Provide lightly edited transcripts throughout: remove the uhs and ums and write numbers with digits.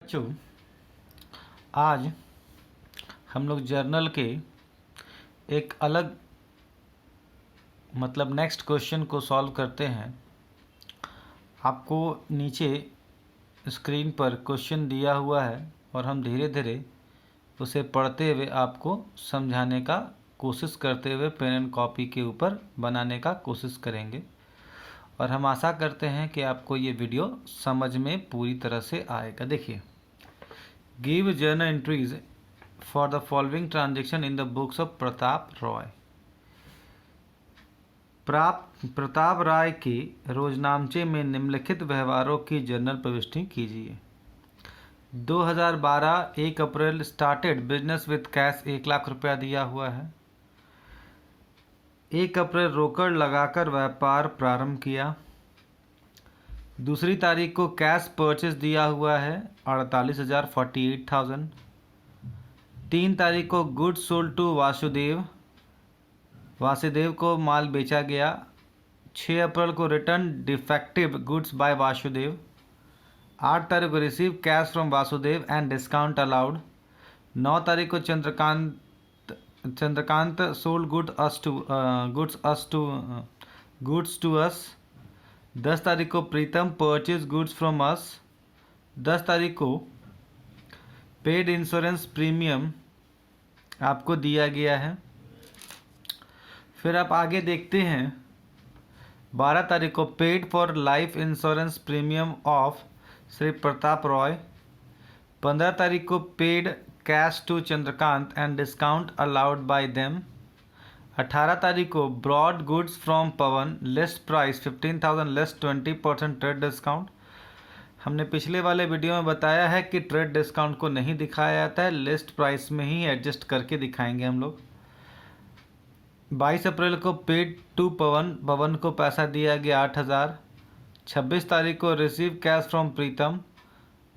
बच्चों, आज हम लोग जर्नल के एक अलग नेक्स्ट क्वेश्चन को सॉल्व करते हैं। आपको नीचे स्क्रीन पर क्वेश्चन दिया हुआ है और हम धीरे धीरे उसे पढ़ते हुए आपको समझाने का कोशिश करते हुए पेन एंड कॉपी के ऊपर बनाने का कोशिश करेंगे और हम आशा करते हैं कि आपको ये वीडियो समझ में पूरी तरह से आएगा। देखिए, give journal entries for the following transaction in the books of Pratap Roy. Pratap Rai के रोजनामचे में निम्नलिखित व्यवहारों की जर्नल प्रविष्टि कीजिए। 2012 1 April started business with cash 1 lakh रुपया दिया हुआ है। 1 अप्रैल रोकड़ लगाकर व्यापार प्रारंभ किया। दूसरी तारीख को कैश परचेज दिया हुआ है 48,000। 3 तारीख को गुड्स सोल्ड टू वासुदेव को माल बेचा गया। 6 अप्रैल को return defective goods by Vasudev. 8 तारीख को receive cash from Vasudev and discount allowed. 9 तारीख को Chandrakant sold goods to us. 10 तारीख को Pritam purchase goods from us. 10 तारीख को पेड इंश्योरेंस प्रीमियम आपको दिया गया है। फिर आप आगे देखते हैं, 12 तारीख को paid for life insurance premium of Shri Pratap Roy. 15 तारीख को paid cash to Chandrakant and discount allowed by them. 18 तारीख को bought goods from Pawan, list price 15,000 less 20% trade discount. हमने पिछले वाले वीडियो में बताया है कि ट्रेड डिस्काउंट को नहीं दिखाया जाता है, लिस्ट प्राइस में ही एडजस्ट करके दिखाएंगे हम लोग। 22 अप्रैल को पेड टू पवन को पैसा दिया गया 8,000। 26 तारीख को रिसीव कैश फ्रॉम प्रीतम।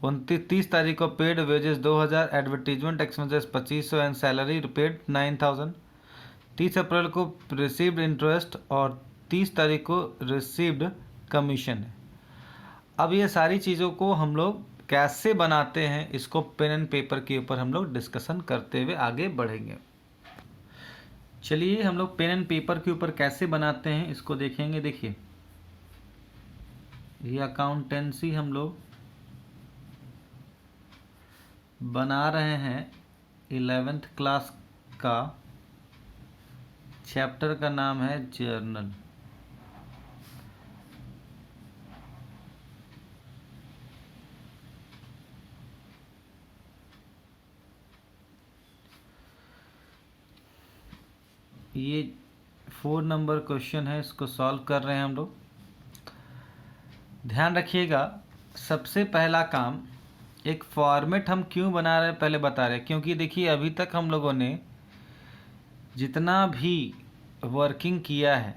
30 तारीख को paid wages 2,000, advertisement expenses 2,500 and salary paid 9,000। 30 अप्रैल को रिसीव्ड इंटरेस्ट और 30 तारीख को रिसीव्ड कमीशन है। अब ये सारी चीज़ों को हम लोग कैसे बनाते हैं, इसको पेन एंड पेपर के ऊपर हम लोग डिस्कशन करते हुए आगे बढ़ेंगे। चलिए हम लोग पेन एंड पेपर के ऊपर कैसे बनाते हैं इसको देखेंगे। देखिए, ये अकाउंटेंसी हम लोग बना रहे हैं 11th क्लास का। चैप्टर का नाम है जर्नल। ये 4 नंबर क्वेश्चन है, इसको सॉल्व कर रहे हैं हम लोग। ध्यान रखिएगा, सबसे पहला काम, एक फॉर्मेट हम क्यों बना रहे हैं पहले बता रहे हैं। क्योंकि देखिए, अभी तक हम लोगों ने जितना भी वर्किंग किया है,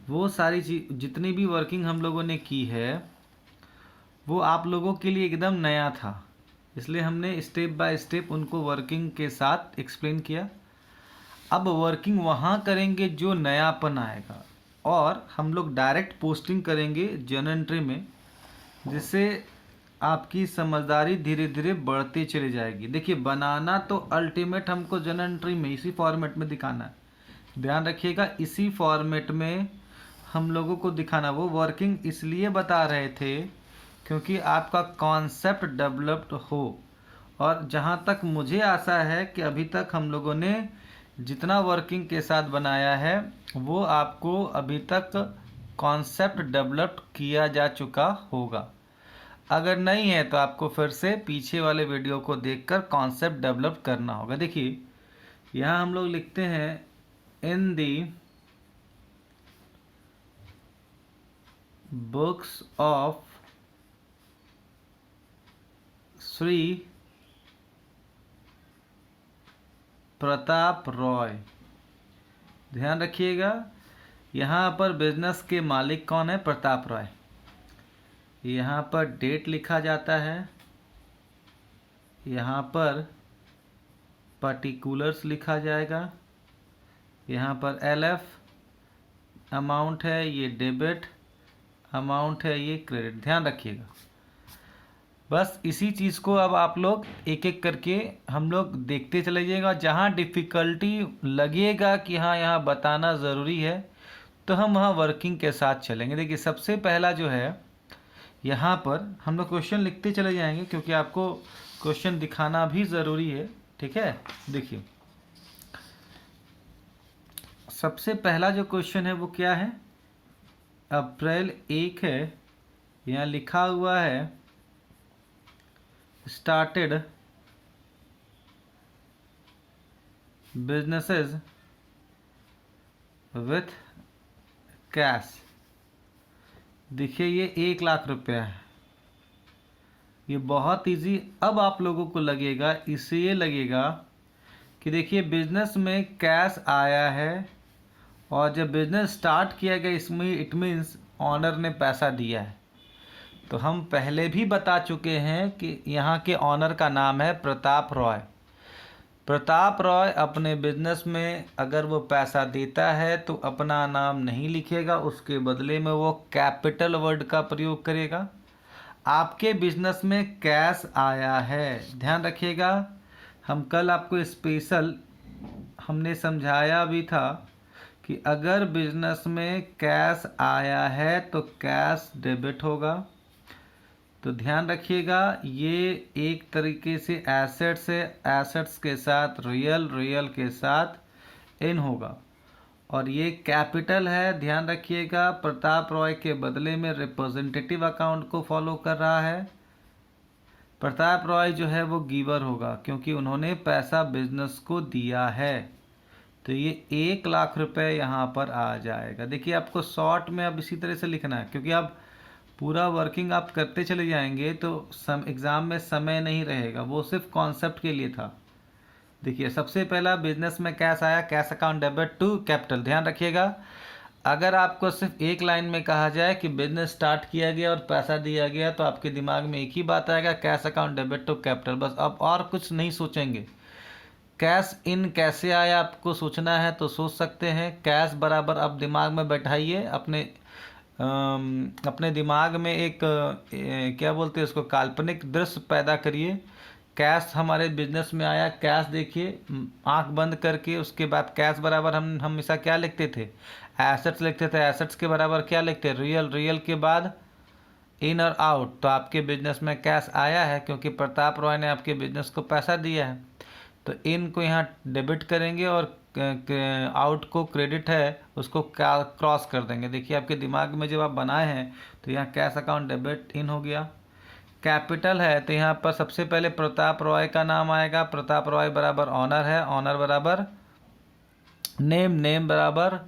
वो सारी चीज जितनी भी वर्किंग हम लोगों ने की है वो आप लोगों के लिए एकदम नया था, इसलिए हमने स्टेप बाय स्टेप उनको वर्किंग के साथ एक्सप्लेन किया। अब वर्किंग वहाँ करेंगे जो नयापन आएगा और हम लोग डायरेक्ट पोस्टिंग करेंगे जर्नल एंट्री में, जिससे आपकी समझदारी धीरे धीरे बढ़ती चली जाएगी। देखिए, बनाना तो अल्टीमेट हमको जर्नल एंट्री में इसी फॉर्मेट में दिखाना है। ध्यान रखिएगा, इसी फॉर्मेट में हम लोगों को दिखाना। वो वर्किंग इसलिए बता रहे थे क्योंकि आपका कॉन्सेप्ट डेवलप्ड हो। और जहाँ तक मुझे आशा है कि अभी तक हम लोगों ने जितना वर्किंग के साथ बनाया है वो आपको अभी तक कॉन्सेप्ट डेवलप किया जा चुका होगा। अगर नहीं है तो आपको फिर से पीछे वाले वीडियो को देखकर कॉन्सेप्ट डेवलप करना होगा। देखिए, यहाँ हम लोग लिखते हैं, इन दी बुक्स ऑफ श्री प्रताप रॉय। ध्यान रखिएगा, यहाँ पर बिजनेस के मालिक कौन है? प्रताप रॉय। यहाँ पर डेट लिखा जाता है, यहाँ पर पर्टिकुलर्स लिखा जाएगा, यहाँ पर LF अमाउंट है, ये डेबिट अमाउंट है, ये क्रेडिट। ध्यान रखिएगा, बस इसी चीज़ को अब आप लोग एक एक करके हम लोग देखते चले जाइएगा। जहाँ डिफ़िकल्टी लगेगा कि हाँ यहाँ बताना ज़रूरी है तो हम वहाँ वर्किंग के साथ चलेंगे। देखिए सबसे पहला जो है, यहाँ पर हम लोग क्वेश्चन लिखते चले जाएंगे क्योंकि आपको क्वेश्चन दिखाना भी ज़रूरी है। ठीक है, देखिए सबसे पहला जो क्वेश्चन है वो क्या है, अप्रैल 1 है, यहाँ लिखा हुआ है स्टार्टेड बिजनेसेस विथ कैश। देखिए ये 1 लाख रुपया है, ये बहुत इजी। अब आप लोगों को लगेगा, इससे ये लगेगा कि देखिए बिजनेस में कैश आया है और जब बिजनेस स्टार्ट किया गया इसमें इट मीन्स ऑनर ने पैसा दिया है। तो हम पहले भी बता चुके हैं कि यहाँ के ऑनर का नाम है प्रताप रॉय। प्रताप रॉय अपने बिजनेस में अगर वो पैसा देता है तो अपना नाम नहीं लिखेगा, उसके बदले में वो कैपिटल वर्ड का प्रयोग करेगा। आपके बिजनेस में कैश आया है, ध्यान रखिएगा। हम कल आपको स्पेशल हमने समझाया भी था कि अगर बिजनेस में कैश आया है तो कैश डेबिट होगा। तो ध्यान रखिएगा, ये एक तरीके से एसेट्स है, एसेट्स के साथ रियल, रियल के साथ इन होगा। और ये कैपिटल है, ध्यान रखिएगा, प्रताप रॉय के बदले में रिप्रेजेंटेटिव अकाउंट को फॉलो कर रहा है। प्रताप रॉय जो है वो गिवर होगा क्योंकि उन्होंने पैसा बिजनेस को दिया है। तो ये 1 लाख रुपए यहाँ पर आ जाएगा। देखिए आपको शॉर्ट में अब इसी तरह से लिखना है क्योंकि आप पूरा वर्किंग आप करते चले जाएंगे तो एग्ज़ाम में समय नहीं रहेगा, वो सिर्फ कॉन्सेप्ट के लिए था। देखिए सबसे पहला बिजनेस में कैश आया, cash account debit to capital. ध्यान रखिएगा, अगर आपको सिर्फ एक लाइन में कहा जाए कि बिजनेस स्टार्ट किया गया और पैसा दिया गया तो आपके दिमाग में एक ही बात आएगा, cash account debit to capital, बस। अब और कुछ नहीं सोचेंगे। कैश इन कैसे आया आपको सोचना है तो सोच सकते हैं। कैश बराबर अब दिमाग में बैठाइए, अपने दिमाग में एक क्या बोलते हैं उसको, काल्पनिक दृश्य पैदा करिए। कैश हमारे बिजनेस में आया, कैश देखिए आंख बंद करके। उसके बाद कैश बराबर हम हमेशा क्या लिखते थे, एसेट्स लिखते थे। एसेट्स के बराबर क्या लिखते हैं, रियल। रियल के बाद इन और आउट। तो आपके बिजनेस में कैश आया है क्योंकि प्रताप रॉय ने आपके बिजनेस को पैसा दिया है। तो इन को यहाँ डेबिट करेंगे और आउट को क्रेडिट है उसको क्रॉस कर देंगे। देखिए आपके दिमाग में जब आप बनाए हैं तो यहाँ कैश अकाउंट डेबिट इन हो गया। कैपिटल है तो यहाँ पर सबसे पहले प्रताप रॉय का नाम आएगा। प्रताप रॉय बराबर ऑनर है, ऑनर बराबर नेम, नेम बराबर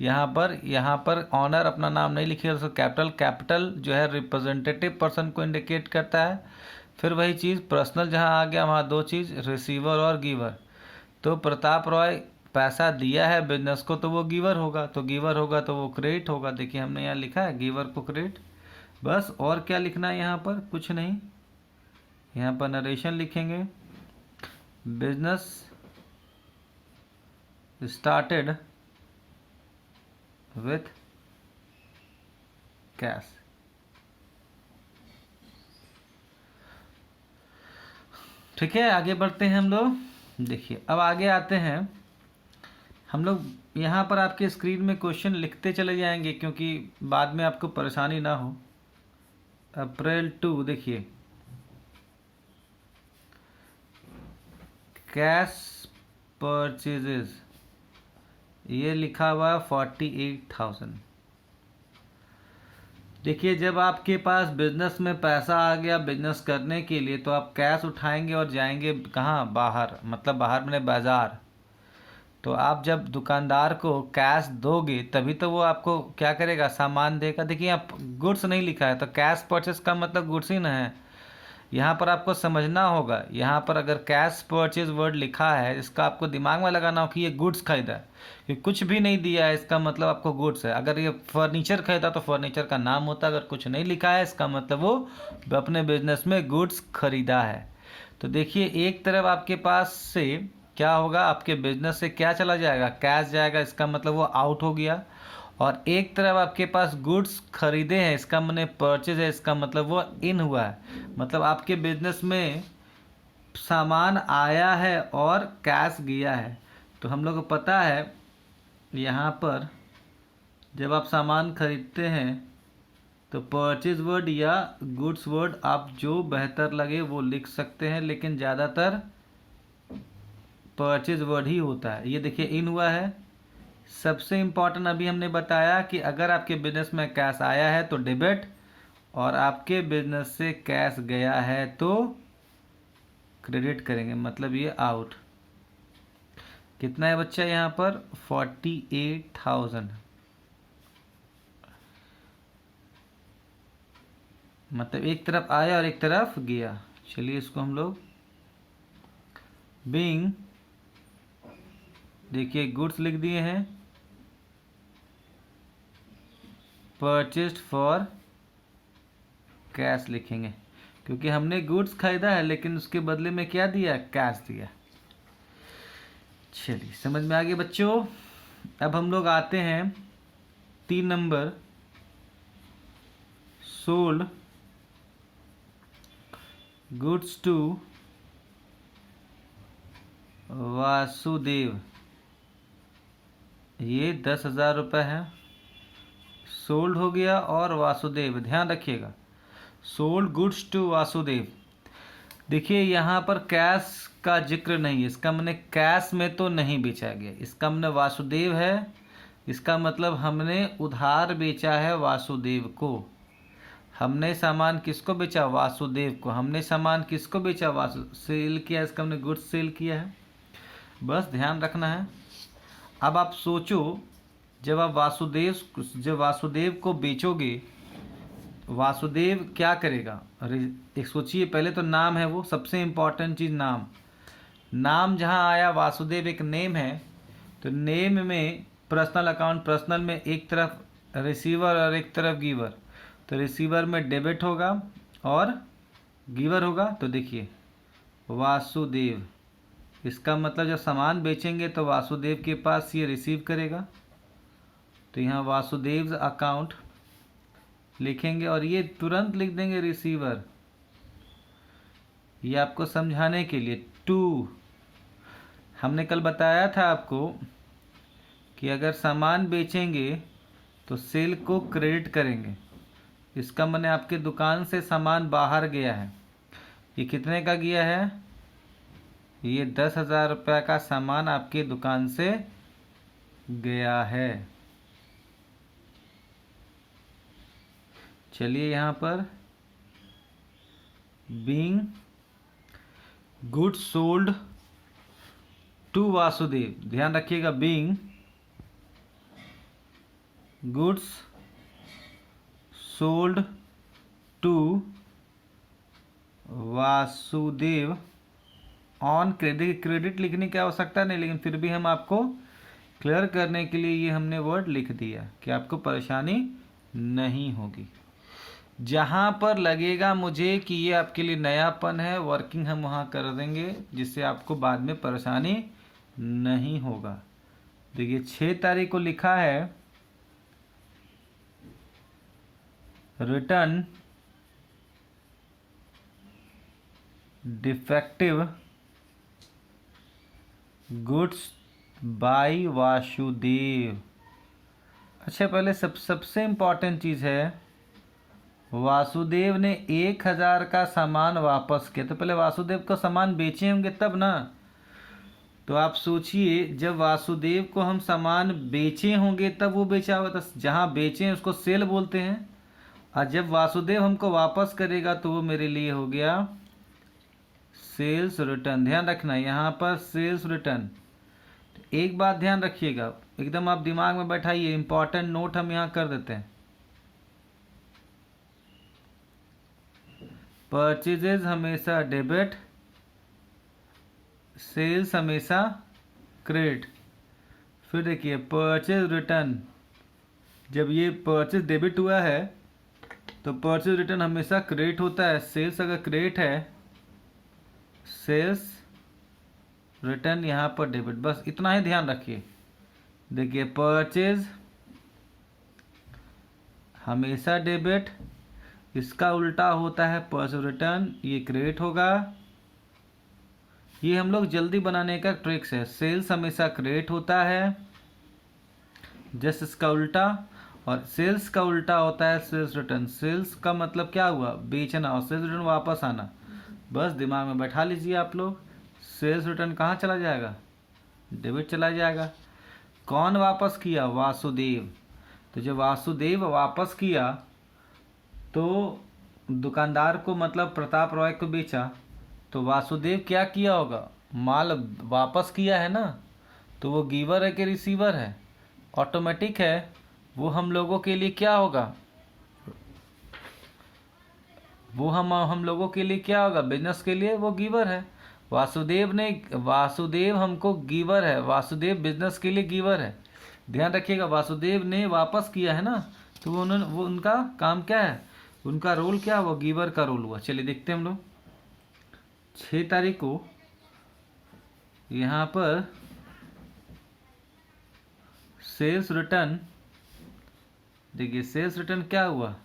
यहाँ पर ऑनर अपना नाम नहीं लिखिएगा तो कैपिटल। कैपिटल जो है रिप्रेजेंटेटिव पर्सन को इंडिकेट करता है। फिर वही चीज़ पर्सनल जहाँ आ गया वहाँ दो चीज़, रिसीवर और गिवर। तो प्रताप रॉय पैसा दिया है बिजनेस को तो वो गिवर होगा, तो गिवर होगा तो वो क्रेडिट होगा। देखिए हमने यहाँ लिखा है गिवर को क्रेडिट, बस। और क्या लिखना है यहाँ पर, कुछ नहीं। यहाँ पर नरेशन लिखेंगे, बिजनेस स्टार्टेड विथ कैश। ठीक है, आगे बढ़ते हैं हम लोग। देखिए अब आगे आते हैं हम लोग। यहाँ पर आपके स्क्रीन में क्वेश्चन लिखते चले जाएंगे क्योंकि बाद में आपको परेशानी ना हो। अप्रैल 2 देखिए, कैश परचेजेस, ये लिखा हुआ है 48,000। देखिए जब आपके पास बिजनेस में पैसा आ गया बिजनेस करने के लिए तो आप कैश उठाएंगे और जाएंगे कहाँ, बाहर, मतलब बाहर मैंने बाज़ार। तो आप जब दुकानदार को कैश दोगे तभी तो वो आपको क्या करेगा, सामान देगा। देखिए आप गुड्स नहीं लिखा है तो कैश परचेस का मतलब गुड्स ही ना है। यहाँ पर आपको समझना होगा, यहाँ पर अगर कैश परचेज वर्ड लिखा है इसका आपको दिमाग में लगाना हो कि ये गुड्स खरीदा है। ये कुछ भी नहीं दिया है इसका मतलब आपको गुड्स है। अगर ये फर्नीचर खरीदा तो फर्नीचर का नाम होता। अगर कुछ नहीं लिखा है इसका मतलब वो अपने बिजनेस में गुड्स खरीदा है। तो देखिए एक तरफ आपके पास से क्या होगा, आपके बिजनेस से क्या चला जाएगा, कैश जाएगा, इसका मतलब वो आउट हो गया। और एक तरफ आपके पास गुड्स खरीदे हैं, इसका मैंने परचेज है, इसका मतलब वो इन हुआ है, मतलब आपके बिजनेस में सामान आया है और कैश गया है। तो हम लोग को पता है यहाँ पर जब आप सामान खरीदते हैं तो परचेज वर्ड या गुड्स वर्ड आप जो बेहतर लगे वो लिख सकते हैं, लेकिन ज़्यादातर परचेज वर्ड ही होता है। ये देखिए इन हुआ है। सबसे इम्पॉर्टेंट अभी हमने बताया कि अगर आपके बिजनेस में कैश आया है तो डेबिट, और आपके बिजनेस से कैश गया है तो क्रेडिट करेंगे, मतलब ये आउट। कितना है बच्चा यहाँ पर 48,000, मतलब एक तरफ आया और एक तरफ गया। चलिए इसको हम लोग बीइंग, देखिए गुड्स लिख दिए हैं, परचेस्ड फॉर कैश लिखेंगे, क्योंकि हमने गुड्स खरीदा है लेकिन उसके बदले में क्या दिया, कैश दिया। चलिए समझ में आ गया बच्चों। अब हम लोग आते हैं 3 number, sold goods to Vasudev, ये 10,000 रुपये है। सोल्ड हो गया और वासुदेव, ध्यान रखिएगा, सोल्ड गुड्स टू वासुदेव। देखिए यहाँ पर कैश का जिक्र नहीं है, इसका मैंने कैश में तो नहीं बेचा गया, इसका मैंने वासुदेव है, इसका मतलब हमने उधार बेचा है वासुदेव को। हमने सामान किसको बेचा, वासुदेव को। हमने सामान किसको बेचा, सेल किया, इसका हमने गुड्स सेल किया है, बस ध्यान रखना है। अब आप सोचो, जब आप वासुदेव को बेचोगे, वासुदेव क्या करेगा, अरे एक सोचिए, पहले तो नाम है, वो सबसे इम्पोर्टेंट चीज़ नाम जहाँ आया, वासुदेव एक नेम है, तो नेम में पर्सनल अकाउंट, पर्सनल में एक तरफ रिसीवर और एक तरफ गिवर, तो रिसीवर में डेबिट होगा और गिवर होगा। तो देखिए वासुदेव, इसका मतलब जब सामान बेचेंगे तो वासुदेव के पास ये रिसीव करेगा, तो यहाँ वासुदेव अकाउंट लिखेंगे और ये तुरंत लिख देंगे रिसीवर, ये आपको समझाने के लिए। टू, हमने कल बताया था आपको कि अगर सामान बेचेंगे तो सेल को क्रेडिट करेंगे, इसका मैंने आपके दुकान से सामान बाहर गया है, ये कितने का गया है, ये 10,000 रुपये का सामान आपके दुकान से गया है। चलिए यहाँ पर being goods sold to Vasudev, ध्यान रखिएगा, being goods sold to Vasudev on credit. Credit लिखने की आवश्यकता नहीं, लेकिन फिर भी हम आपको क्लियर करने के लिए ये हमने वर्ड लिख दिया कि आपको परेशानी नहीं होगी। जहाँ पर लगेगा मुझे कि ये आपके लिए नयापन है, वर्किंग हम वहाँ कर देंगे, जिससे आपको बाद में परेशानी नहीं होगा। देखिए 6 तारीख को लिखा है return defective goods by Vasudev. अच्छा, पहले सबसे इम्पॉर्टेंट चीज़ है, वासुदेव ने 1,000 का सामान वापस किया, तो पहले वासुदेव को सामान बेचे होंगे तब ना। तो आप सोचिए, जब वासुदेव को हम सामान बेचे होंगे तब वो बेचा होगा, तो जहाँ बेचे उसको सेल बोलते हैं, और जब वासुदेव हमको वापस करेगा तो वो मेरे लिए हो गया सेल्स रिटर्न। ध्यान रखना यहाँ पर सेल्स रिटर्न। एक बात ध्यान रखिएगा, एकदम आप दिमाग में बैठाइए, इंपॉर्टेंट नोट हम यहाँ कर देते हैं। परचेजेज हमेशा डेबिट, सेल्स हमेशा क्रेडिट। फिर देखिए परचेज रिटर्न, जब ये परचेज डेबिट हुआ है तो परचेज रिटर्न हमेशा क्रेडिट होता है। सेल्स अगर क्रेडिट है, सेल्स रिटर्न यहाँ पर डेबिट, बस इतना ही ध्यान रखिए। देखिए परचेज हमेशा डेबिट, इसका उल्टा होता है परचेज रिटर्न, ये क्रेडिट होगा। ये हम लोग जल्दी बनाने का ट्रिक्स है। सेल्स हमेशा क्रेडिट होता है, जस्ट इसका उल्टा। और सेल्स का उल्टा होता है सेल्स रिटर्न। सेल्स का मतलब क्या हुआ, बेचना, और सेल्स रिटर्न वापस आना। बस दिमाग में बैठा लीजिए आप लोग। सेल्स रिटर्न कहाँ चला जाएगा, डेबिट चला जाएगा। कौन वापस किया, वासुदेव। तो जब वासुदेव वापस किया तो दुकानदार को मतलब प्रताप रॉय को बेचा, तो वासुदेव क्या किया होगा, माल वापस किया है ना। तो वो गिवर है कि रिसीवर है, ऑटोमेटिक है। वो हम लोगों के लिए क्या होगा, वो हम लोगों के लिए क्या होगा, बिजनेस के लिए वो गिवर है। वासुदेव हमको गिवर है, वासुदेव बिजनेस के लिए गिवर है। ध्यान रखिएगा, वासुदेव ने वापस किया है ना, तो वो उनका काम क्या है, उनका रोल क्या हुआ, गिवर का रोल हुआ। चलिए देखते हैं हम लोग। 6 तारीख को यहाँ पर सेल्स रिटर्न, देखिए सेल्स रिटर्न क्या हुआ,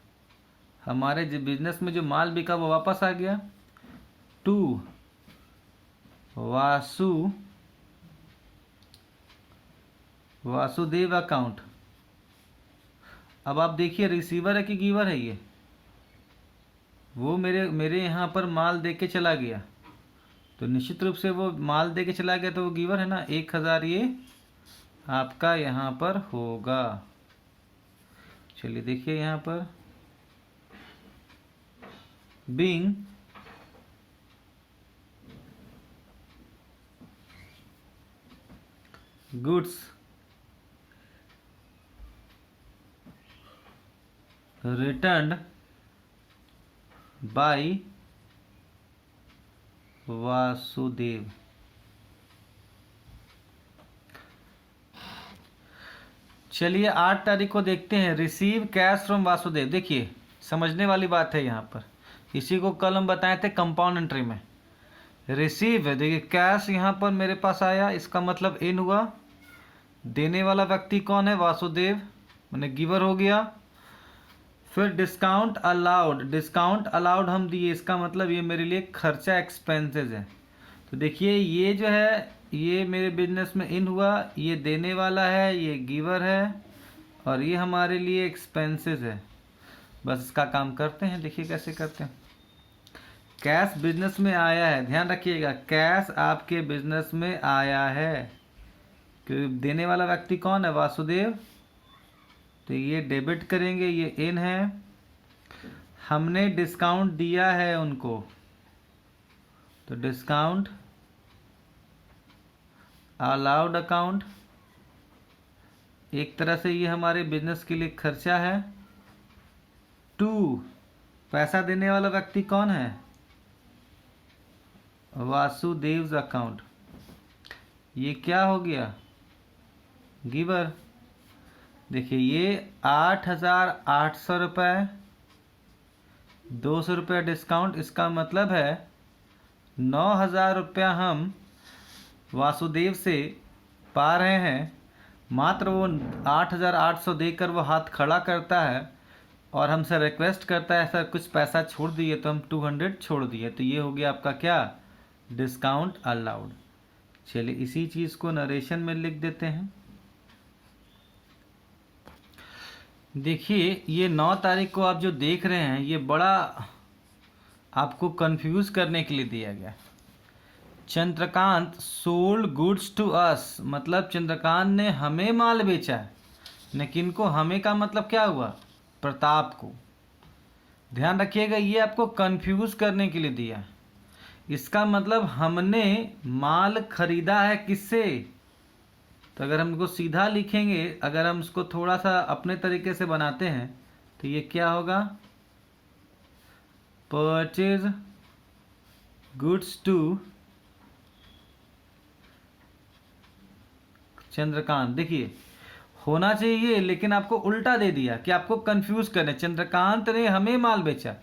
हमारे जो बिजनेस में जो माल बिका वो वापस आ गया टू वासुदेव अकाउंट। अब आप देखिए रिसीवर है कि गिवर है, ये वो मेरे यहाँ पर माल दे के चला गया, तो निश्चित रूप से वो माल दे के चला गया तो वो गिवर है ना। 1000 ये आपका यहाँ पर होगा। चलिए देखिए यहाँ पर being goods returned by Vasudev. चलिए 8 तारीख को देखते हैं, रिसीव कैश फ्रॉम वासुदेव। देखिए समझने वाली बात है यहाँ पर, इसी को कल हम बताए थे कंपाउंड एंट्री में। रिसीव है, देखिए कैश यहाँ पर मेरे पास आया, इसका मतलब इन हुआ। देने वाला व्यक्ति कौन है, वासुदेव, मैंने गिवर हो गया। फिर डिस्काउंट अलाउड हम दिए, इसका मतलब ये मेरे लिए खर्चा एक्सपेंसेस है। तो देखिए ये जो है ये मेरे बिजनेस में इन हुआ, ये देने वाला है, ये गिवर है, और ये हमारे लिए एक्सपेंसेस है। बस इसका काम करते हैं, देखिए कैसे करते हैं। कैश बिजनेस में आया है, ध्यान रखिएगा, कैश आपके बिजनेस में आया है, क्योंकि देने वाला व्यक्ति कौन है, वासुदेव। तो ये डेबिट करेंगे, ये इन है। हमने डिस्काउंट दिया है उनको, तो डिस्काउंट अलाउड अकाउंट, एक तरह से ये हमारे बिजनेस के लिए खर्चा है। टू पैसा देने वाला व्यक्ति कौन है, वासुदेव अकाउंट, ये क्या हो गया, गिवर। देखिए ये 8800 रुपये, 200 रुपये डिस्काउंट, इसका मतलब है 9000 रुपया हम वासुदेव से पा रहे हैं। मात्र वो 8800 देकर वो हाथ खड़ा करता है और हमसे रिक्वेस्ट करता है सर कुछ पैसा छोड़ दिए, तो हम 200 छोड़ दिए। तो ये हो गया आपका क्या, डिस्काउंट अलाउड। चलिए इसी चीज़ को नरेशन में लिख देते हैं। देखिए ये 9 तारीख को आप जो देख रहे हैं ये बड़ा आपको कंफ्यूज करने के लिए दिया गया। Chandrakant sold goods to us, मतलब चंद्रकांत ने हमें माल बेचा है। लेकिन को हमें का मतलब क्या हुआ, प्रताप को। ध्यान रखिएगा ये आपको कंफ्यूज करने के लिए दिया। इसका मतलब हमने माल खरीदा है किससे। तो अगर हम इसको सीधा लिखेंगे, अगर हम इसको थोड़ा सा अपने तरीके से बनाते हैं तो ये क्या होगा, परचेज गुड्स टू चंद्रकांत। देखिए होना चाहिए लेकिन आपको उल्टा दे दिया कि आपको कंफ्यूज करने, चंद्रकांत ने हमें माल बेचा।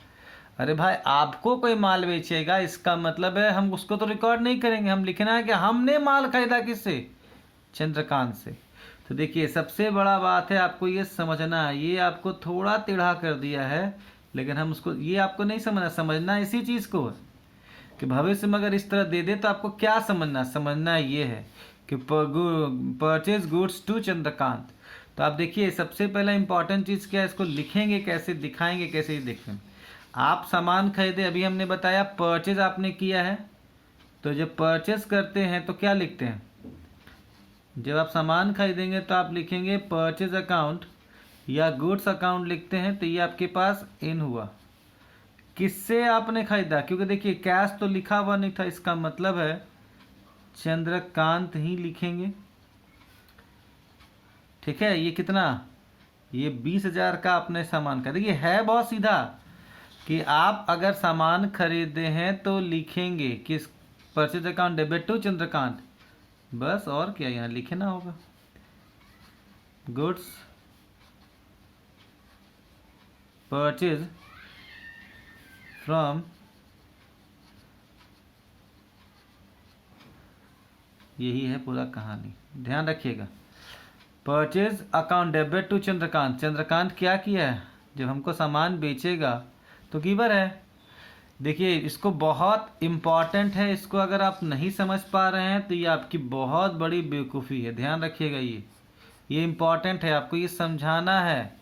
अरे भाई आपको कोई माल बेचेगा इसका मतलब है हम उसको तो रिकॉर्ड नहीं करेंगे, हम लिखना है कि हमने माल खरीदा किससे, चंद्रकांत से। तो देखिए सबसे बड़ा बात है आपको ये समझना है, ये आपको थोड़ा टेढ़ा कर दिया है लेकिन हम उसको, ये आपको नहीं समझना, समझना इसी चीज़ को है कि भविष्य में अगर इस तरह दे दे तो आपको क्या समझना, समझना ये है कि परचेज गुड्स टू चंद्रकांत। तो आप देखिए सबसे पहला इंपॉर्टेंट चीज़ क्या है, इसको लिखेंगे कैसे, दिखाएंगे कैसे, ये देखें। आप सामान खरीदे, अभी हमने बताया परचेज आपने किया है, तो जब परचेज करते हैं तो क्या लिखते हैं, जब आप सामान खरीदेंगे तो आप लिखेंगे परचेज अकाउंट या गुड्स अकाउंट लिखते हैं, तो ये आपके पास इन हुआ। किससे आपने खरीदा, क्योंकि देखिए कैश तो लिखा हुआ नहीं था, इसका मतलब है चंद्रकांत ही लिखेंगे। ठीक है, ये कितना, ये 20,000 का आपने सामान खरीदा। देखिए है बहुत सीधा कि आप अगर सामान खरीदे हैं तो लिखेंगे किस, purchase account debit to Chandrakant, बस, और क्या यहाँ लिखना होगा, गुड्स परचेज फ्रॉम, यही है पूरा कहानी, ध्यान रखिएगा। Purchase account debit to Chandrakant, Chandrakant क्या किया है, जब हमको सामान बेचेगा तो गिवर है। देखिए इसको बहुत इम्पॉर्टेंट है, इसको अगर आप नहीं समझ पा रहे हैं तो ये आपकी बहुत बड़ी बेवकूफ़ी है, ध्यान रखिएगा। ये इम्पॉर्टेंट है, आपको ये समझाना है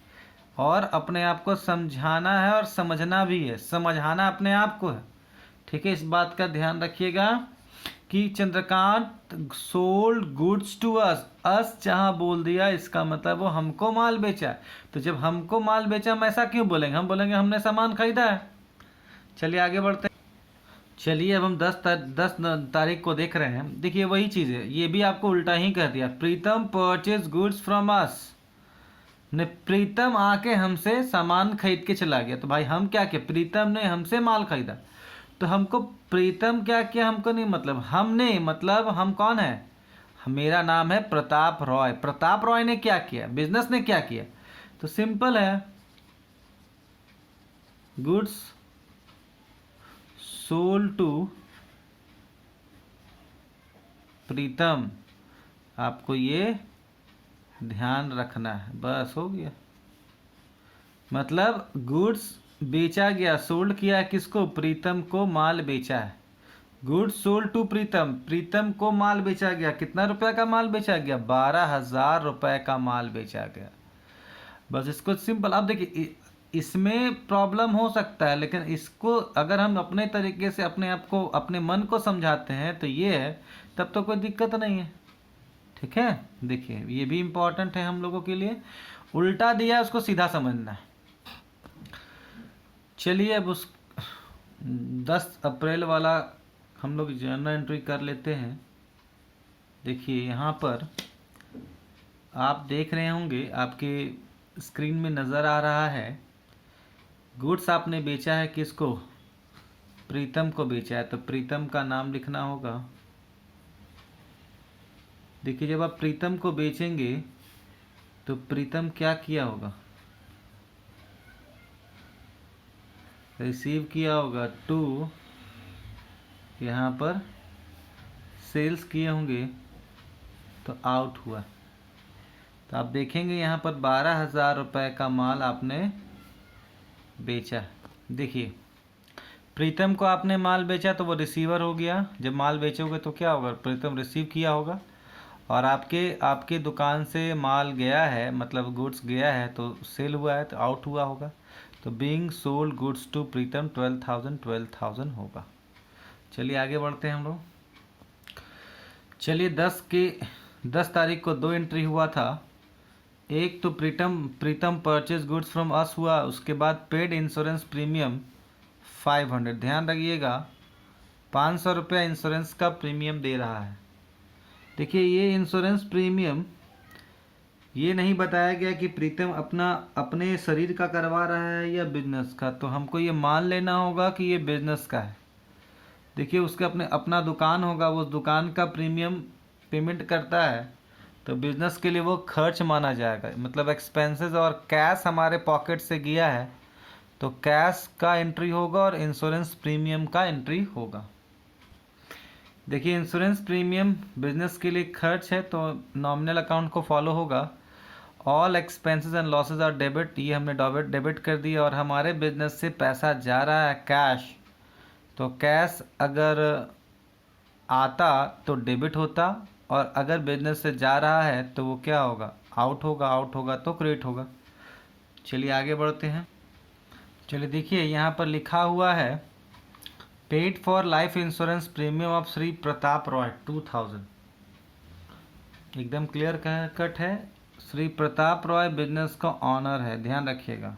और अपने आप को समझाना है और समझना भी है, समझाना अपने आप को है। ठीक है, इस बात का ध्यान रखिएगा कि Chandrakant sold goods to us, us जहाँ बोल दिया इसका मतलब वो हमको माल बेचा। तो जब हमको माल बेचा हम ऐसा क्यों बोलेंगे, हम बोलेंगे हमने सामान खरीदा है। चलिए आगे बढ़ते हैं। चलिए अब हम 10 तारीख को देख रहे हैं। देखिए वही चीज़ है, ये भी आपको उल्टा ही कर दिया। प्रीतम परचेज गुड्स फ्रॉम अस, ने प्रीतम आके हमसे सामान खरीद के चला गया। तो भाई हम क्या किया, प्रीतम ने हमसे माल खरीदा, तो हमको प्रीतम क्या किया हमको नहीं, मतलब हमने, मतलब हम कौन है, मेरा नाम है प्रताप रॉय। प्रताप रॉय ने क्या किया, बिजनेस ने क्या किया, तो सिंपल है, गुड्स सोल्ड टू प्रीतम, आपको ये ध्यान रखना है, बस हो गया। मतलब गुड्स बेचा गया, सोल्ड किया किसको, प्रीतम को माल बेचा है। गुड्स सोल्ड टू प्रीतम, प्रीतम को माल बेचा गया, कितना रुपए का माल बेचा गया, 12,000 रुपए का माल बेचा गया। बस इसको सिंपल, अब देखिए इसमें प्रॉब्लम हो सकता है, लेकिन इसको अगर हम अपने तरीके से अपने आप को, अपने मन को समझाते हैं तो ये है, तब तो कोई दिक्कत नहीं है। ठीक है, देखिए ये भी इम्पोर्टेंट है हम लोगों के लिए, उल्टा दिया उसको सीधा समझना है। चलिए अब उस 10 अप्रैल वाला हम लोग जर्नल एंट्री कर लेते हैं। देखिए यहाँ पर आप देख रहे होंगे, आपके स्क्रीन में नज़र आ रहा है, गुड्स आपने बेचा है किसको, प्रीतम को बेचा है, तो प्रीतम का नाम लिखना होगा। देखिए जब आप प्रीतम को बेचेंगे तो प्रीतम क्या किया होगा, रिसीव किया होगा टू, यहाँ पर सेल्स किए होंगे तो आउट हुआ। तो आप देखेंगे यहाँ पर 12,000 रुपये का माल आपने बेचा। देखिए प्रीतम को आपने माल बेचा तो वो रिसीवर हो गया, जब माल बेचोगे तो क्या होगा, प्रीतम रिसीव किया होगा, और आपके दुकान से माल गया है, मतलब गुड्स गया है तो सेल हुआ है तो आउट हुआ होगा। तो बीइंग सोल्ड गुड्स टू प्रीतम 12,000 होगा। चलिए आगे बढ़ते हैं हम लोग। चलिए 10 तारीख को 2 एंट्री हुआ था। एक तो प्रीतम परचेज गुड्स फ्रॉम अस हुआ, उसके बाद पेड इंश्योरेंस प्रीमियम 500, ध्यान रखिएगा 500 रुपया इंश्योरेंस का प्रीमियम दे रहा है। देखिए ये इंश्योरेंस प्रीमियम, ये नहीं बताया गया कि प्रीतम अपने शरीर का करवा रहा है या बिजनेस का, तो हमको ये मान लेना होगा कि ये बिजनेस का है। देखिए उसके अपना दुकान होगा, वो दुकान का प्रीमियम पेमेंट करता है तो बिजनेस के लिए वो खर्च माना जाएगा, मतलब एक्सपेंसेस, और कैश हमारे पॉकेट से गया है तो कैश का एंट्री होगा और इंश्योरेंस प्रीमियम का एंट्री होगा। देखिए इंश्योरेंस प्रीमियम बिजनेस के लिए खर्च है तो नॉमिनल अकाउंट को फॉलो होगा। All expenses and losses are debit, ये हमने डेबिट कर दिया। और हमारे बिजनेस से पैसा जा रहा है कैश, तो कैश अगर आता तो डेबिट होता, और अगर बिजनेस से जा रहा है तो वो क्या होगा, आउट होगा। आउट होगा तो क्रेडिट होगा। चलिए आगे बढ़ते हैं। चलिए देखिए यहाँ पर लिखा हुआ है paid for life insurance premium of Shri Pratap Roy 2000। एकदम क्लियर कट है। श्री प्रताप रॉय बिजनेस का ऑनर है, ध्यान रखिएगा।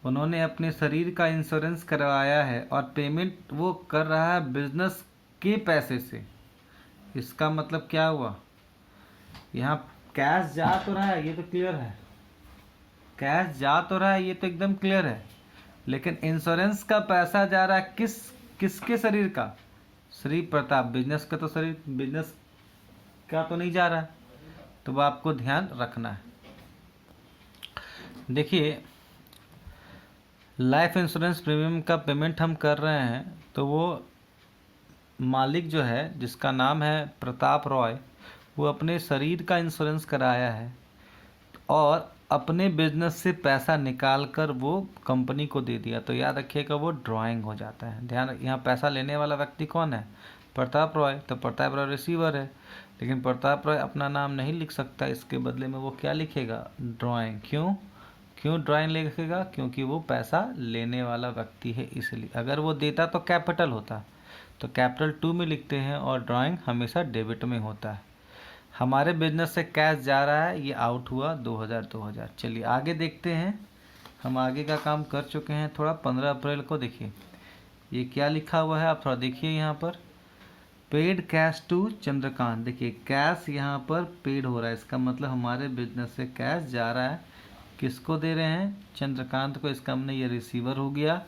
उन्होंने अपने शरीर का इंश्योरेंस करवाया है और पेमेंट वो कर रहा है बिजनेस के पैसे से। इसका मतलब क्या हुआ, यहाँ कैश जा तो रहा है, ये तो क्लियर है। कैश जा तो रहा है, ये तो एकदम क्लियर है। लेकिन इंश्योरेंस का पैसा जा रहा है किसके शरीर का, श्री प्रताप। बिजनेस का तो शरीर, बिजनेस का तो नहीं जा रहा है, तो वो आपको ध्यान रखना है। देखिए लाइफ इंश्योरेंस प्रीमियम का पेमेंट हम कर रहे हैं, तो वो मालिक जो है जिसका नाम है प्रताप रॉय, वो अपने शरीर का इंश्योरेंस कराया है और अपने बिजनेस से पैसा निकाल कर वो कंपनी को दे दिया। तो याद रखिएगा वो ड्राइंग हो जाता है। ध्यान, यहाँ पैसा लेने वाला व्यक्ति कौन है, प्रताप रॉय। तो प्रताप रॉय रिसीवर है, लेकिन प्रताप रॉय अपना नाम नहीं लिख सकता, इसके बदले में वो क्या लिखेगा, ड्राइंग। क्यों ड्राइंग लिखेगा, क्योंकि वो पैसा लेने वाला व्यक्ति है इसलिए। अगर वो देता तो कैपिटल होता, तो कैपिटल 2 में लिखते हैं और ड्राइंग हमेशा डेबिट में होता है। हमारे बिजनेस से कैश जा रहा है, ये आउट हुआ 2000। चलिए आगे देखते हैं। हम आगे का काम कर चुके हैं थोड़ा। 15 अप्रैल को देखिए ये क्या लिखा हुआ है, आप थोड़ा देखिए यहाँ पर। Paid cash to Chandrakant. देखिए कैश यहाँ पर पेड हो रहा है, इसका मतलब हमारे बिजनेस से कैश जा रहा है। किसको दे रहे हैं, चंद्रकांत को। इसका हमने ये रिसीवर हो गया।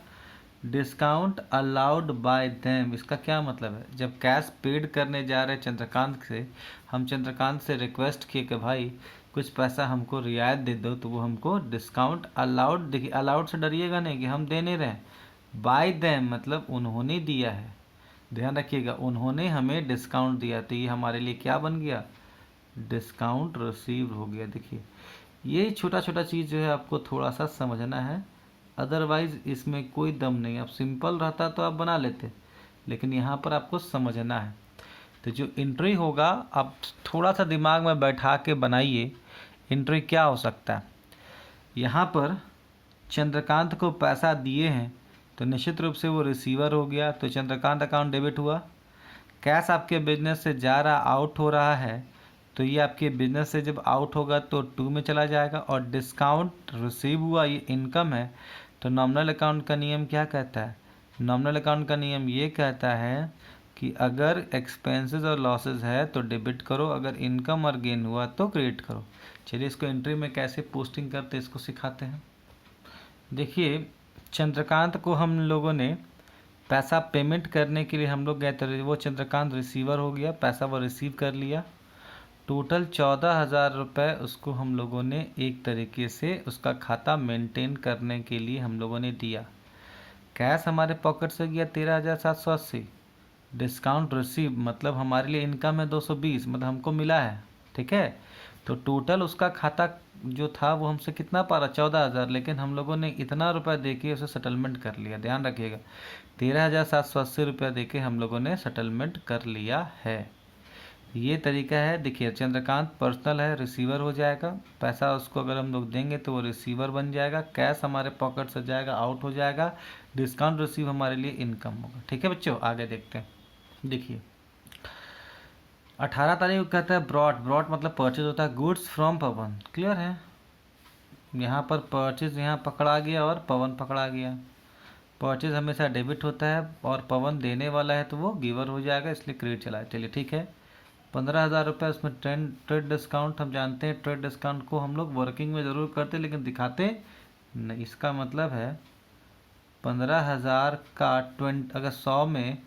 डिस्काउंट अलाउड बाय देम, इसका क्या मतलब है, जब कैश पेड करने जा रहे चंद्रकांत से, हम चंद्रकांत से रिक्वेस्ट किए कि भाई कुछ पैसा हमको रियायत दे दो, तो वो हमको डिस्काउंट अलाउड। देखिए अलाउड से डरिएगा नहीं कि हम दे नहीं रहे, बाय देम मतलब उन्होंने दिया है। ध्यान रखिएगा, उन्होंने हमें डिस्काउंट दिया, तो ये हमारे लिए क्या बन गया, डिस्काउंट रिसीव हो गया। देखिए ये छोटा छोटा चीज़ जो है आपको थोड़ा सा समझना है, अदरवाइज इसमें कोई दम नहीं। अब सिंपल रहता तो आप बना लेते, लेकिन यहाँ पर आपको समझना है। तो जो एंट्री होगा आप थोड़ा सा दिमाग में बैठा के बनाइए, एंट्री क्या हो सकता है। यहाँ पर चंद्रकांत को पैसा दिए हैं तो निश्चित रूप से वो रिसीवर हो गया, तो चंद्रकांत अकाउंट डेबिट हुआ। कैश आपके बिजनेस से जा रहा, आउट हो रहा है, तो ये आपके बिजनेस से जब आउट होगा तो 2 में चला जाएगा। और डिस्काउंट रिसीव हुआ, ये इनकम है। तो नॉमिनल अकाउंट का नियम क्या कहता है, नॉमिनल अकाउंट का नियम ये कहता है कि अगर एक्सपेंसेस और लॉसेस है तो डेबिट करो, अगर इनकम और गेन हुआ तो क्रेडिट करो। चलिए इसको एंट्री में कैसे पोस्टिंग करते हैं इसको सिखाते हैं। देखिए चंद्रकांत को हम लोगों ने पैसा पेमेंट करने के लिए हम लोग गए थे, वो चंद्रकांत रिसीवर हो गया, पैसा वो रिसीव कर लिया। टोटल 14,000 रुपये उसको हम लोगों ने एक तरीके से उसका खाता मेंटेन करने के लिए हम लोगों ने दिया। कैश हमारे पॉकेट से गया 13,780। डिस्काउंट रिसीव मतलब हमारे लिए इनकम है 220, मतलब हमको मिला है, ठीक है। तो टोटल उसका खाता जो था वो हमसे कितना पा रहा, 14,000, लेकिन हम लोगों ने इतना रुपया दे के उसे सेटलमेंट कर लिया। ध्यान रखिएगा 13,780 रुपया दे के हम लोगों ने सेटलमेंट कर लिया है। ये तरीका है। देखिए चंद्रकांत पर्सनल है, रिसीवर हो जाएगा। पैसा उसको अगर हम लोग देंगे तो वो रिसीवर बन जाएगा। कैश हमारे पॉकेट से जाएगा, आउट हो जाएगा। डिस्काउंट रिसीव हमारे लिए इनकम होगा। ठीक है बच्चों, आगे देखते हैं। देखिए 18 तारीख को कहता है ब्रॉट मतलब परचेज होता है गुड्स फ्रॉम पवन। क्लियर है, यहाँ पर परचेज यहाँ पकड़ा गया और पवन पकड़ा गया। परचेज हमेशा डेबिट होता है और पवन देने वाला है तो वो गिवर हो जाएगा, इसलिए क्रेडिट चला है। चलिए ठीक है, 15,000 रुपये उसमें ट्रेड डिस्काउंट। हम जानते हैं ट्रेड डिस्काउंट को हम लोग वर्किंग में ज़रूर करते लेकिन दिखाते नहीं। इसका मतलब है 15,000 का अगर 100 में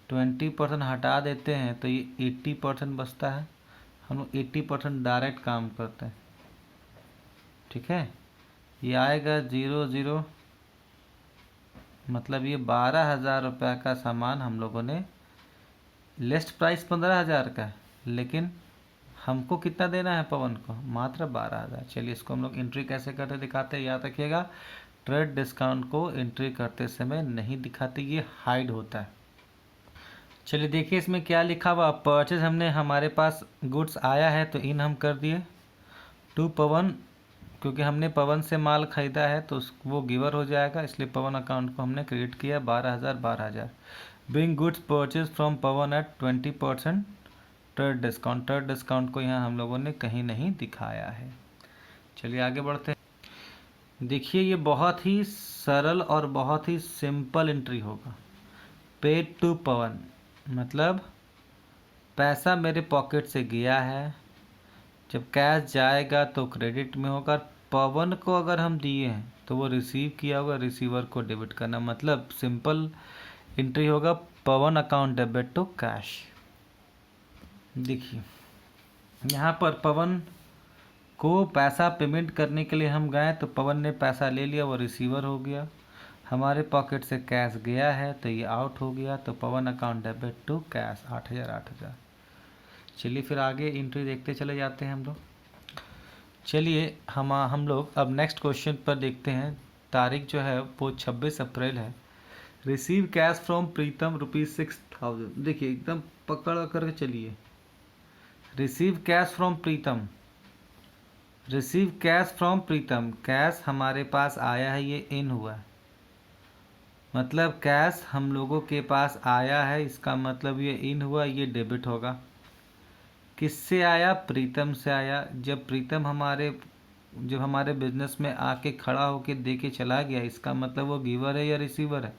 20% हटा देते हैं तो ये 80% बचता है। हम लोग 80% डायरेक्ट काम करते हैं, ठीक है। ये आएगा 0 मतलब ये 12,000 रुपये का सामान हम लोगों ने लिस्ट प्राइस 15,000 का है, लेकिन हमको कितना देना है पवन को, मात्र 12,000। चलिए इसको हम लोग एंट्री कैसे करते दिखाते हैं, याद रखिएगा ट्रेड डिस्काउंट को एंट्री करते समय नहीं दिखाते, ये हाइड होता है। चलिए देखिए इसमें क्या लिखा हुआ, परचेज हमने हमारे पास गुड्स आया है तो इन हम कर दिए टू पवन, क्योंकि हमने पवन से माल खरीदा है तो वो गिवर हो जाएगा, इसलिए पवन अकाउंट को हमने क्रेडिट किया 12,000। Being goods purchase from Pawan at 20% trade discount को यहाँ हम लोगों ने कहीं नहीं दिखाया है। चलिए आगे बढ़ते हैं। देखिए ये बहुत ही सरल और बहुत ही सिंपल एंट्री होगा। पेड टू पवन मतलब पैसा मेरे पॉकेट से गया है, जब कैश जाएगा तो क्रेडिट में होगा। पवन को अगर हम दिए हैं तो वो रिसीव किया होगा, रिसीवर को डेबिट करना, मतलब सिंपल एंट्री होगा पवन अकाउंट डेबिट टू कैश। देखिए यहाँ पर पवन को पैसा पेमेंट करने के लिए हम गए तो पवन ने पैसा ले लिया, वो रिसीवर हो गया। हमारे पॉकेट से कैश गया है तो ये आउट हो गया, तो पवन अकाउंट डेबिट टू कैश 8,000। चलिए फिर आगे एंट्री देखते चले जाते हैं हम लोग। चलिए हम लोग अब नेक्स्ट क्वेश्चन पर देखते हैं। तारीख जो है वो 26 अप्रैल है। रिसीव कैश फ्रॉम प्रीतम ₹6,000। देखिए एकदम पकड़ करके चलिए, receive cash from Pritam, receive cash from Pritam, cash हमारे पास आया है, ये इन हुआ है, मतलब कैश हम लोगों के पास आया है, इसका मतलब ये इन हुआ, ये डेबिट होगा। किससे आया, प्रीतम से आया। जब प्रीतम हमारे बिजनेस में आके खड़ा होके दे के चला गया, इसका मतलब वो गिवर है या रिसीवर है,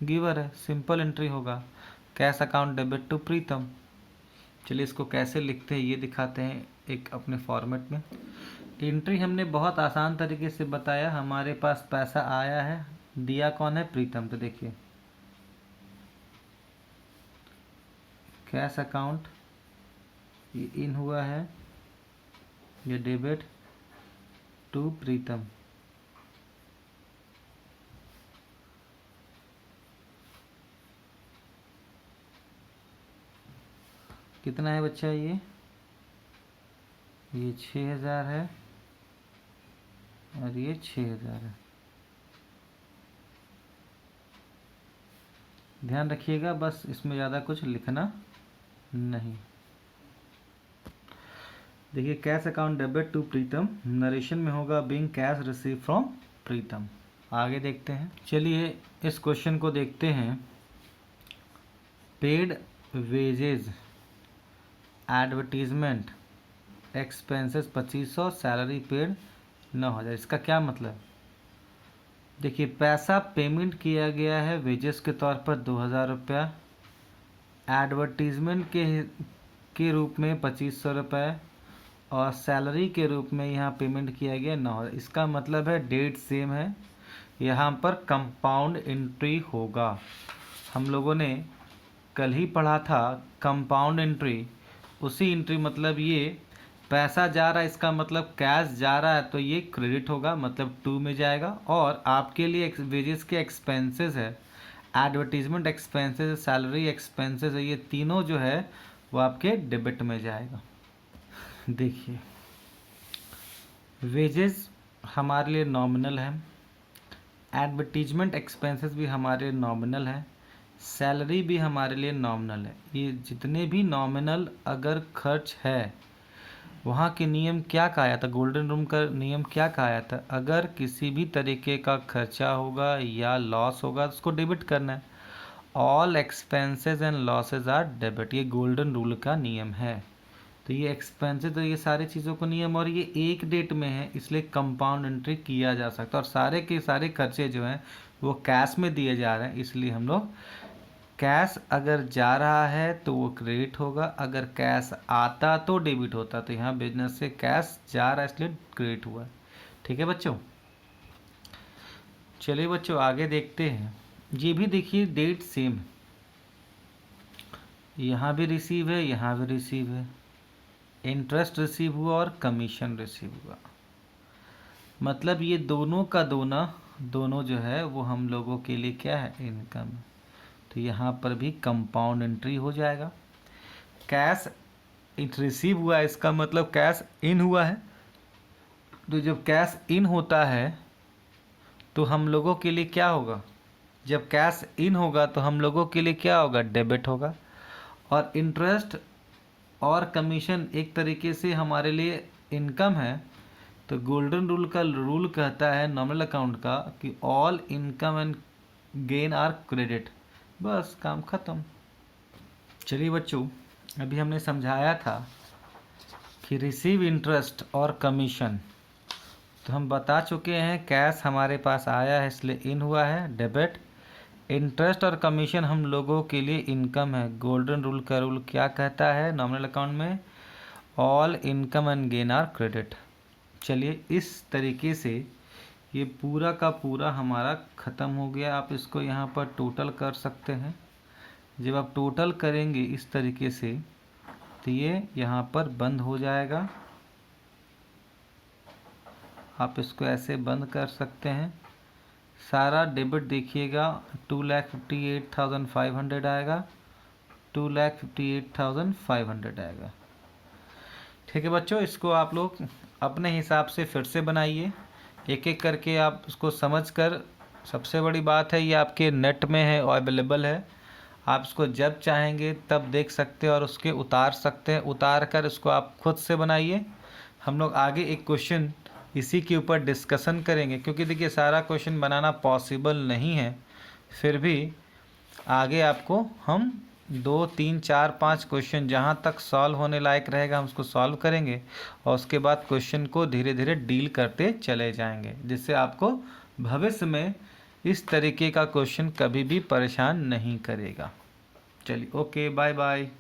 गिवर है। सिंपल एंट्री होगा कैश अकाउंट डेबिट टू प्रीतम। चलिए इसको कैसे लिखते हैं ये दिखाते हैं एक अपने फॉर्मेट में। एंट्री हमने बहुत आसान तरीके से बताया, हमारे पास पैसा आया है, दिया कौन है, प्रीतम। तो देखिए कैश अकाउंट ये इन हुआ है, ये डेबिट टू प्रीतम। कितना है बच्चा, ये 6,000 है और ये 6,000 है। ध्यान रखिएगा, बस इसमें ज़्यादा कुछ लिखना नहीं। देखिए cash account debit to Pritam, narration में होगा being cash receive from Pritam. आगे देखते हैं। चलिए इस क्वेश्चन को देखते हैं। Paid wages advertisement expenses 2,500, salary paid 9,000। इसका क्या मतलब, देखिए पैसा पेमेंट किया गया है वेजेस के तौर पर 2,000 रुपया, एडवर्टीजमेंट के रूप में 2,500 रुपये, और सैलरी के रूप में यहाँ पेमेंट किया गया 9,000। इसका मतलब है डेट सेम है, यहाँ पर कंपाउंड एंट्री होगा। हम लोगों ने कल ही पढ़ा था कंपाउंड एंट्री, उसी एंट्री, मतलब ये पैसा जा रहा है, इसका मतलब कैश जा रहा है तो ये क्रेडिट होगा, मतलब 2 में जाएगा। और आपके लिए वेजेस के एक्सपेंसेस है, एडवर्टीजमेंट एक्सपेंसेस है, सैलरी एक्सपेंसेस है, ये तीनों जो है वो आपके डेबिट में जाएगा। देखिए वेजेस हमारे लिए नॉमिनल है, एडवर्टीजमेंट एक्सपेंसेस भी हमारे लिए नॉमिनल है, सैलरी भी हमारे लिए नॉमिनल है। ये जितने भी नॉमिनल अगर खर्च है, वहाँ के नियम क्या कहा था, गोल्डन रूल का नियम क्या कहा था, अगर किसी भी तरीके का खर्चा होगा या लॉस होगा तो उसको डेबिट करना है। All expenses and losses are debit, ये गोल्डन रूल का नियम है। तो ये एक्सपेंसेस, तो ये सारी चीज़ों को नियम, और ये एक डेट में है इसलिए कंपाउंड एंट्री किया जा सकता है। और सारे के सारे खर्चे जो हैं वो कैश में दिए जा रहे हैं, इसलिए हम लोग कैश अगर जा रहा है तो वो क्रेडिट होगा, अगर कैश आता तो डेबिट होता। तो यहाँ बिजनेस से कैश जा रहा है इसलिए क्रेडिट हुआ। ठीक है बच्चों, चलिए बच्चों आगे देखते हैं। ये भी देखिए डेट सेम, यहाँ भी रिसीव है, यहाँ भी रिसीव है, इंटरेस्ट रिसीव हुआ और कमीशन रिसीव हुआ, मतलब ये दोनों का दोनों जो है वो हम लोगों के लिए क्या है, इनकम। तो यहाँ पर भी कंपाउंड एंट्री हो जाएगा। कैश इट रिसीव हुआ है, इसका मतलब कैश इन हुआ है। तो जब कैश इन होता है तो हम लोगों के लिए क्या होगा, जब कैश इन होगा तो हम लोगों के लिए क्या होगा, डेबिट होगा। और इंटरेस्ट और कमीशन एक तरीके से हमारे लिए इनकम है। तो गोल्डन रूल का रूल कहता है नॉमिनल अकाउंट का कि all income and gain are credit. बस काम ख़त्म। चलिए बच्चों, अभी हमने समझाया था कि रिसीव इंटरेस्ट और कमीशन, तो हम बता चुके हैं कैश हमारे पास आया है इसलिए इन हुआ है, डेबिट। इंटरेस्ट और कमीशन हम लोगों के लिए इनकम है। गोल्डन रूल का रूल क्या कहता है नॉमिनल अकाउंट में, all income and gain are credit. चलिए इस तरीके से ये पूरा का पूरा हमारा ख़त्म हो गया। आप इसको यहाँ पर टोटल कर सकते हैं। जब आप टोटल करेंगे इस तरीके से तो ये यहाँ पर बंद हो जाएगा। आप इसको ऐसे बंद कर सकते हैं। सारा डेबिट देखिएगा 2,58,500 आएगा, 2,58,500 आएगा। ठीक है बच्चों, इसको आप लोग अपने हिसाब से फिर से बनाइए, एक एक करके आप उसको समझकर। सबसे बड़ी बात है ये आपके नेट में है और अवेलेबल है, आप इसको जब चाहेंगे तब देख सकते हैं और उसके उतार सकते हैं। उतार कर इसको आप खुद से बनाइए। हम लोग आगे एक क्वेश्चन इसी के ऊपर डिस्कशन करेंगे, क्योंकि देखिए सारा क्वेश्चन बनाना पॉसिबल नहीं है, फिर भी आगे आपको हम 2, 3, 4, 5 क्वेश्चन जहाँ तक सॉल्व होने लायक रहेगा हम उसको सॉल्व करेंगे और उसके बाद क्वेश्चन को धीरे धीरे डील करते चले जाएंगे, जिससे आपको भविष्य में इस तरीके का क्वेश्चन कभी भी परेशान नहीं करेगा। चलिए ओके, बाय बाय।